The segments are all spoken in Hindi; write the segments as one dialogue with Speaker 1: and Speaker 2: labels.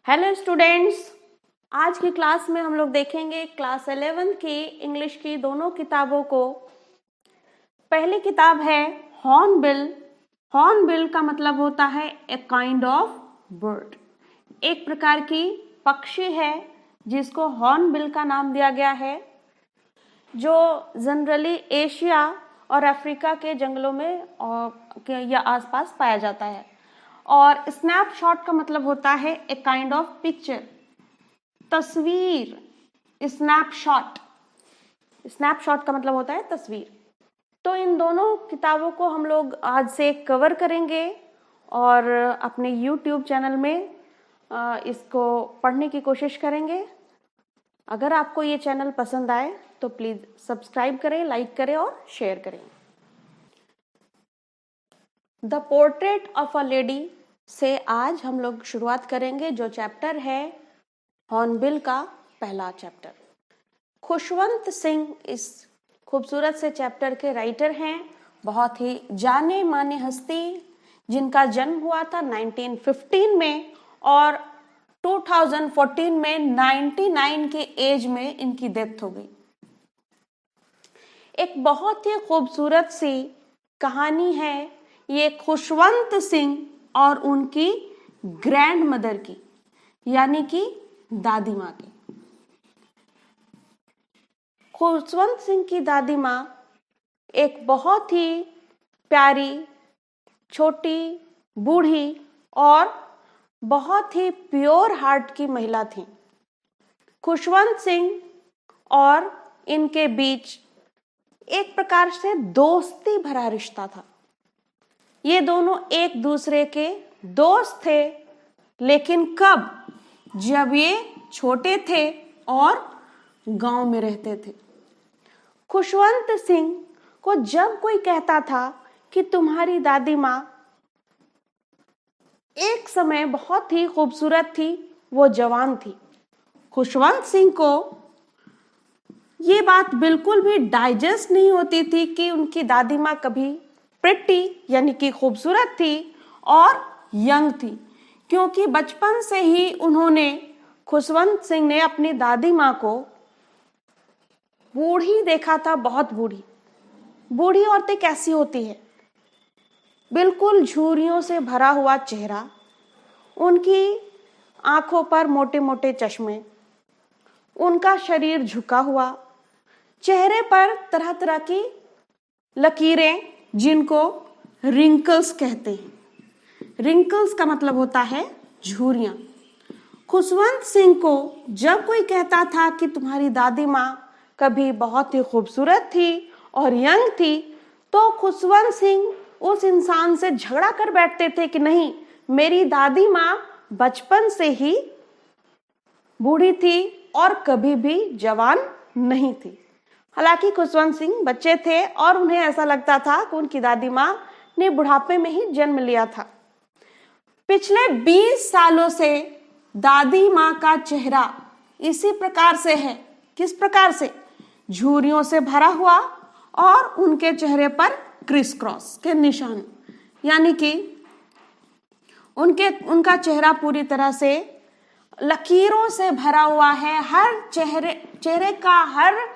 Speaker 1: हेलो स्टूडेंट्स, आज की क्लास में हम लोग देखेंगे क्लास 11 की इंग्लिश की दोनों किताबों को। पहली किताब है हॉर्नबिल। हॉर्नबिल का मतलब होता है ए काइंड ऑफ बर्ड, एक प्रकार की पक्षी है जिसको हॉर्नबिल का नाम दिया गया है, जो जनरली एशिया और अफ्रीका के जंगलों में या आसपास पाया जाता है। और स्नैपशॉट का मतलब होता है ए काइंड ऑफ पिक्चर, तस्वीर। स्नैपशॉट, स्नैपशॉट का मतलब होता है तस्वीर। तो इन दोनों किताबों को हम लोग आज से कवर करेंगे और अपने YouTube चैनल में इसको पढ़ने की कोशिश करेंगे। अगर आपको ये चैनल पसंद आए तो प्लीज सब्सक्राइब करें, लाइक करें और शेयर करें। The portrait of a lady से आज हम लोग शुरुआत करेंगे, जो चैप्टर है हॉर्नबिल का पहला चैप्टर। खुशवंत सिंह इस खूबसूरत से चैप्टर के राइटर हैं, बहुत ही जाने माने हस्ती, जिनका जन्म हुआ था 1915 में और 2014 में 99 के एज में इनकी डेथ हो गई। एक बहुत ही खूबसूरत सी कहानी है ये खुशवंत सिंह और उनकी ग्रैंड मदर की, यानी कि दादी माँ की। खुशवंत सिंह की दादी माँ एक बहुत ही प्यारी, छोटी, बूढ़ी और बहुत ही प्योर हार्ट की महिला थी। खुशवंत सिंह और इनके बीच एक प्रकार से दोस्ती भरा रिश्ता था। ये दोनों एक दूसरे के दोस्त थे, लेकिन कब? जब ये छोटे थे और गांव में रहते थे। खुशवंत सिंह को जब कोई कहता था कि तुम्हारी दादी माँ एक समय बहुत ही खूबसूरत थी, वो जवान थी, खुशवंत सिंह को ये बात बिल्कुल भी डाइजेस्ट नहीं होती थी कि उनकी दादी माँ कभी प्रिटी यानी कि खूबसूरत थी और यंग थी, क्योंकि बचपन से ही उन्होंने, खुशवंत सिंह ने अपनी दादी माँ को बूढ़ी देखा था, बहुत बूढ़ी। बूढ़ी औरतें कैसी होती है? बिल्कुल झुर्रियों से भरा हुआ चेहरा, उनकी आंखों पर मोटे मोटे चश्मे, उनका शरीर झुका हुआ, चेहरे पर तरह तरह की लकीरें जिनको रिंकल्स कहते हैं। रिंकल्स का मतलब होता है झुर्रियां। खुशवंत सिंह को जब कोई कहता था कि तुम्हारी दादी माँ कभी बहुत ही खूबसूरत थी और यंग थी, तो खुशवंत सिंह उस इंसान से झगड़ा कर बैठते थे कि नहीं, मेरी दादी माँ बचपन से ही बूढ़ी थी और कभी भी जवान नहीं थी। हालांकि खुशवंत सिंह बच्चे थे और उन्हें ऐसा लगता था कि उनकी दादी माँ ने बुढ़ापे में ही जन्म लिया था। पिछले 20 सालों से दादी माँ का चेहरा इसी प्रकार से है। किस प्रकार से? झुर्रियों से भरा हुआ और उनके चेहरे पर क्रिस क्रॉस के निशान, यानी कि उनका चेहरा पूरी तरह से लकीरों से भरा हुआ है। हर चेहरे का हर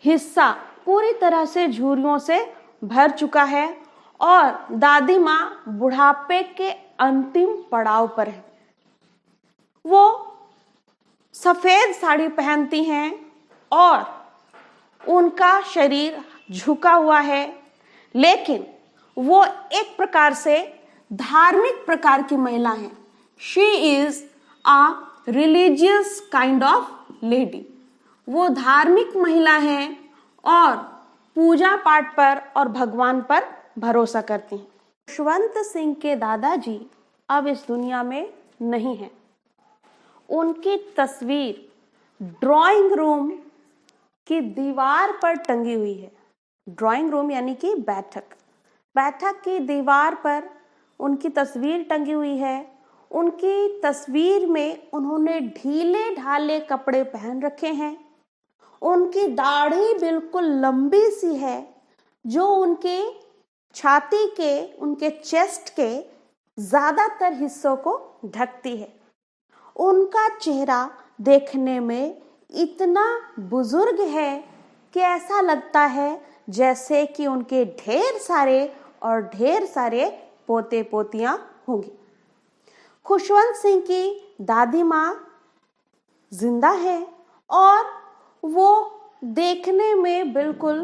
Speaker 1: हिस्सा पूरी तरह से झुर्रियों से भर चुका है और दादी माँ बुढ़ापे के अंतिम पड़ाव पर है। वो सफेद साड़ी पहनती हैं और उनका शरीर झुका हुआ है, लेकिन वो एक प्रकार से धार्मिक प्रकार की महिला है। She is a religious kind of lady. वो धार्मिक महिला है और पूजा पाठ पर और भगवान पर भरोसा करती हैं। खुशवंत सिंह के दादाजी अब इस दुनिया में नहीं हैं। उनकी तस्वीर ड्राइंग रूम की दीवार पर टंगी हुई है। ड्राइंग रूम यानी कि बैठक की दीवार पर उनकी तस्वीर टंगी हुई है। उनकी तस्वीर में उन्होंने ढीले ढाले कपड़े पहन रखे हैं। उनकी दाढ़ी बिल्कुल लंबी सी है, जो उनके छाती के, उनके चेस्ट के ज्यादातर हिस्सों को ढकती है। उनका चेहरा देखने में इतना बुजुर्ग है कि ऐसा लगता है जैसे कि उनके ढेर सारे पोते पोतियां होंगी। खुशवंत सिंह की दादी माँ जिंदा है और वो देखने में बिल्कुल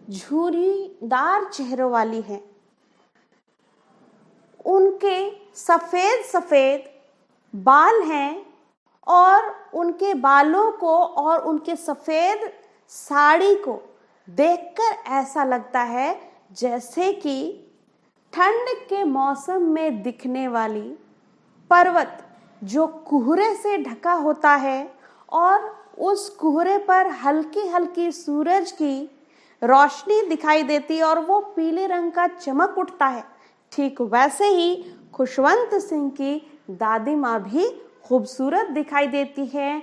Speaker 1: झुर्रीदार चेहरे वाली है। उनके सफेद सफेद बाल हैं और उनके बालों को और उनके सफेद साड़ी को देखकर ऐसा लगता है जैसे कि ठंड के मौसम में दिखने वाली पर्वत जो कोहरे से ढका होता है और उस कोहरे पर हल्की हल्की सूरज की रोशनी दिखाई देती है और वो पीले रंग का चमक उठता है। ठीक वैसे ही खुशवंत सिंह की दादी माँ भी खूबसूरत दिखाई देती है।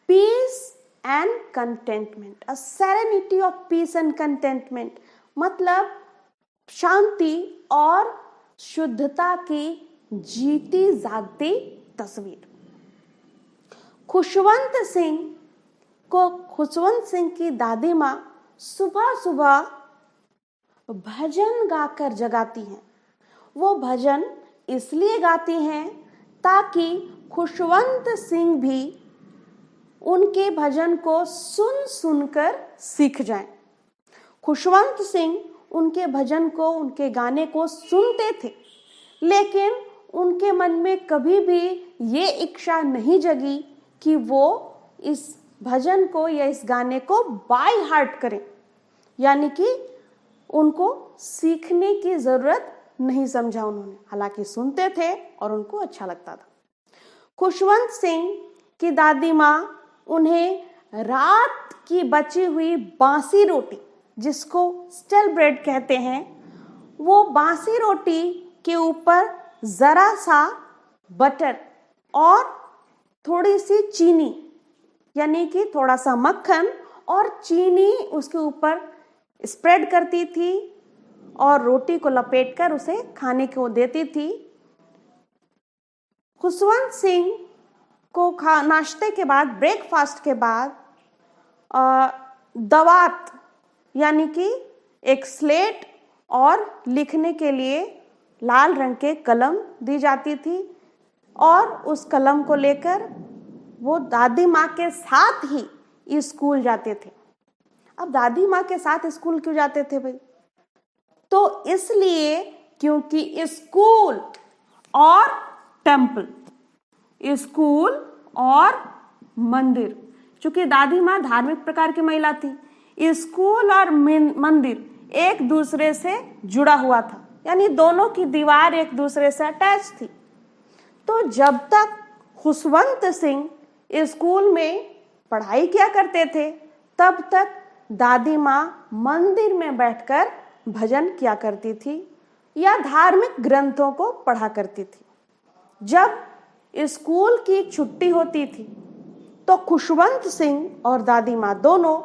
Speaker 1: Peace and contentment, a serenity of peace and contentment, मतलब शांति और शुद्धता की जीती जागती तस्वीर। खुशवंत सिंह की दादी माँ सुबह सुबह भजन गाकर जगाती हैं। वो भजन इसलिए गाती हैं ताकि खुशवंत सिंह भी उनके भजन को सुन सुनकर सीख जाएं। खुशवंत सिंह उनके भजन को, उनके गाने को सुनते थे, लेकिन उनके मन में कभी भी ये इच्छा नहीं जगी कि वो इस भजन को या इस गाने को बाय हार्ट करें, यानी कि उनको सीखने की जरूरत नहीं समझा उन्होंने। हालांकि सुनते थे और उनको अच्छा लगता था। खुशवंत सिंह की दादी माँ उन्हें रात की बची हुई बासी रोटी, जिसको स्टल ब्रेड कहते हैं, वो बासी रोटी के ऊपर जरा सा बटर और थोड़ी सी चीनी, यानी कि थोड़ा सा मक्खन और चीनी उसके ऊपर स्प्रेड करती थी और रोटी को लपेटकर उसे खाने को देती थी। खुशवंत सिंह को नाश्ते के बाद, ब्रेकफास्ट के बाद दवात यानी कि एक स्लेट और लिखने के लिए लाल रंग के कलम दी जाती थी और उस कलम को लेकर वो दादी माँ के साथ ही स्कूल जाते थे। अब दादी माँ के साथ स्कूल क्यों जाते थे भाई? तो इसलिए क्योंकि स्कूल और टेम्पल, स्कूल और मंदिर, चूंकि दादी माँ धार्मिक प्रकार की महिला थी, स्कूल और मंदिर एक दूसरे से जुड़ा हुआ था, यानी दोनों की दीवार एक दूसरे से अटैच थी। तो जब तक खुशवंत सिंह स्कूल में पढ़ाई किया करते थे, तब तक दादी माँ मंदिर में बैठकर भजन किया करती थी या धार्मिक ग्रंथों को पढ़ा करती थी। जब स्कूल की छुट्टी होती थी तो खुशवंत सिंह और दादी माँ दोनों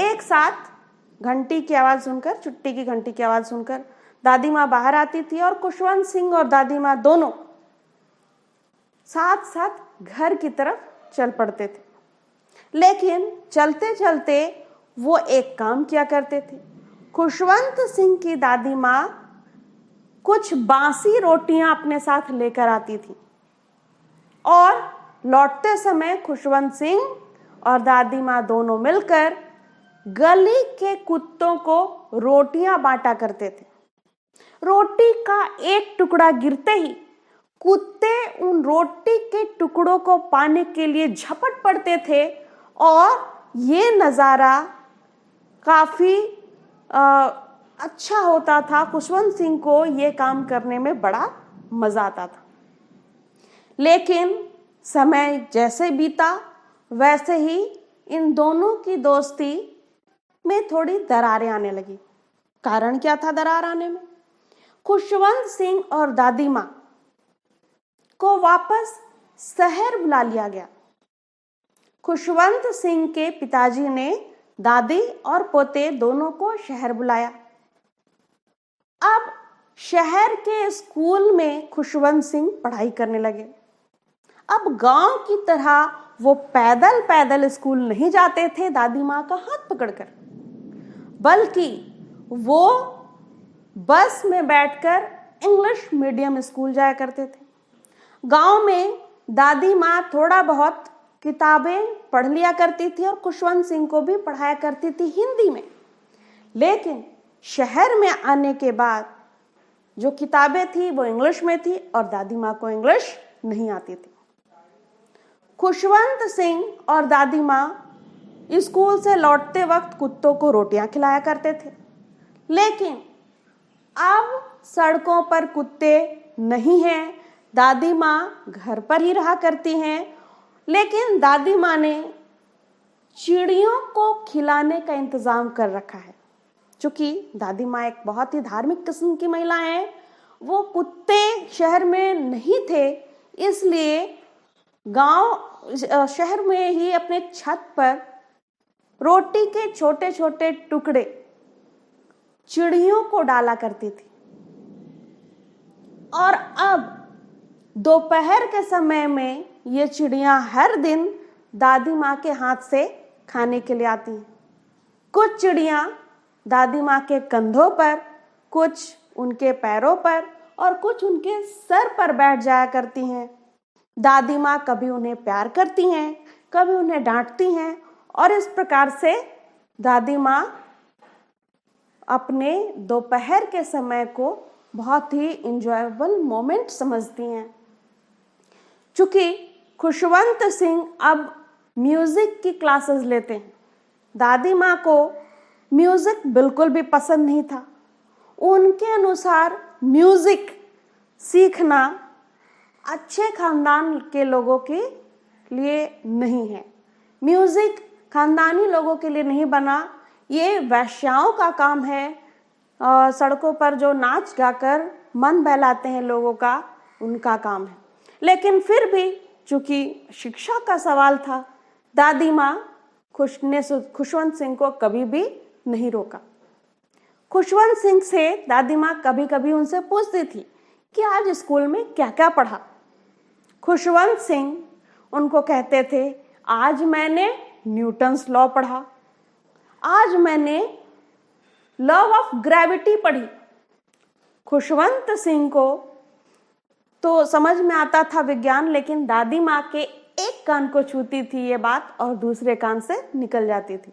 Speaker 1: एक साथ घंटी की आवाज सुनकर, छुट्टी की घंटी की आवाज सुनकर दादी माँ बाहर आती थी और खुशवंत सिंह और दादी माँ दोनों साथ साथ घर की तरफ चल पड़ते थे। लेकिन चलते चलते वो एक काम किया करते थे। खुशवंत सिंह की दादी माँ कुछ बासी रोटियां अपने साथ लेकर आती थी और लौटते समय खुशवंत सिंह और दादी माँ दोनों मिलकर गली के कुत्तों को रोटियां बांटा करते थे। रोटी का एक टुकड़ा गिरते ही कुत्ते उन रोटी के टुकड़ों को पाने के लिए झपट पड़ते थे और ये नज़ारा काफ़ी अच्छा होता था। खुशवंत सिंह को ये काम करने में बड़ा मज़ा आता था। लेकिन समय जैसे बीता वैसे ही इन दोनों की दोस्ती में थोड़ी दरारें आने लगी। कारण क्या था दरार आने में? खुशवंत सिंह और दादी माँ को वापस शहर बुला लिया गया। खुशवंत सिंह के पिताजी ने दादी और पोते दोनों को शहर बुलाया। अब शहर के स्कूल में खुशवंत सिंह पढ़ाई करने लगे। अब गांव की तरह वो पैदल पैदल स्कूल नहीं जाते थे दादी माँ का हाथ पकड़कर, बल्कि वो बस में बैठकर इंग्लिश मीडियम स्कूल जाया करते थे। गांव में दादी माँ थोड़ा बहुत किताबें पढ़ लिया करती थी और खुशवंत सिंह को भी पढ़ाया करती थी हिंदी में। लेकिन शहर में आने के बाद जो किताबें थी वो इंग्लिश में थी और दादी माँ को इंग्लिश नहीं आती थी। खुशवंत सिंह और दादी माँ स्कूल से लौटते वक्त कुत्तों को रोटियां खिलाया करते थे, लेकिन अब सड़कों पर कुत्ते नहीं हैं, दादी माँ घर पर ही रहा करती हैं। लेकिन दादी माँ ने चिड़ियों को खिलाने का इंतजाम कर रखा है। चूंकि दादी माँ एक बहुत ही धार्मिक किस्म की महिला हैं, वो कुत्ते शहर में नहीं थे, इसलिए शहर में ही अपने छत पर रोटी के छोटे छोटे टुकड़े चिड़ियों को डाला करती थी। और अब दोपहर के समय में ये चिड़ियां हर दिन दादी माँ के हाथ से खाने के लिए आती हैं। कुछ चिड़ियां दादी माँ के कंधों पर, कुछ उनके पैरों पर और कुछ उनके सर पर बैठ जाया करती हैं। दादी माँ कभी उन्हें प्यार करती हैं, कभी उन्हें डांटती हैं और इस प्रकार से दादी माँ अपने दोपहर के समय को बहुत ही इंजॉयबल मोमेंट समझती हैं। चूंकि खुशवंत सिंह अब म्यूजिक की क्लासेस लेते हैं, दादी माँ को म्यूजिक बिल्कुल भी पसंद नहीं था। उनके अनुसार म्यूजिक सीखना अच्छे खानदान के लोगों के लिए नहीं है, म्यूजिक खानदानी लोगों के लिए नहीं बना, ये वैश्याओं का काम है। सड़कों पर जो नाच गाकर मन बहलाते हैं लोगों का, उनका काम है। लेकिन फिर भी चूंकि शिक्षा का सवाल था, दादी माँ खुशवंत सिंह को कभी भी नहीं रोका। खुशवंत सिंह से दादी माँ कभी कभी उनसे पूछती थी कि आज स्कूल में क्या क्या पढ़ा। खुशवंत सिंह उनको कहते थे, आज मैंने न्यूटन्स लॉ पढ़ा, आज मैंने लॉ ऑफ ग्रेविटी पढ़ी। खुशवंत सिंह को तो समझ में आता था विज्ञान, लेकिन दादी माँ के एक कान को छूती थी ये बात और दूसरे कान से निकल जाती थी।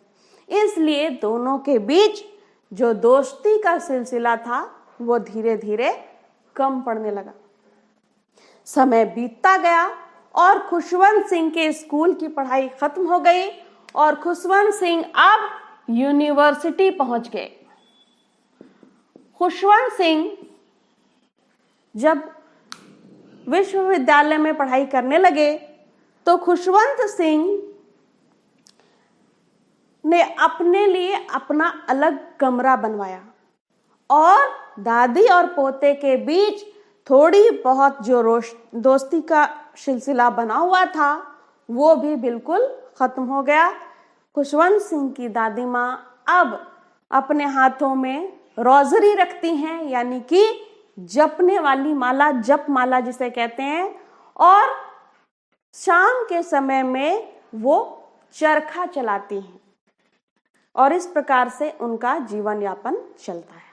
Speaker 1: इसलिए दोनों के बीच जो दोस्ती का सिलसिला था वो धीरे धीरे कम पड़ने लगा। समय बीतता गया और खुशवंत सिंह के स्कूल की पढ़ाई खत्म हो गई और खुशवंत सिंह अब यूनिवर्सिटी पहुंच गए। खुशवंत सिंह जब विश्वविद्यालय में पढ़ाई करने लगे तो खुशवंत सिंह ने अपने लिए अपना अलग कमरा बनवाया और दादी और पोते के बीच थोड़ी बहुत जो दोस्ती का सिलसिला बना हुआ था वो भी बिल्कुल खत्म हो गया। खुशवंत सिंह की दादी माँ अब अपने हाथों में रोजरी रखती हैं, यानी कि जपने वाली माला, जप माला जिसे कहते हैं, और शाम के समय में वो चरखा चलाती हैं और इस प्रकार से उनका जीवन यापन चलता है।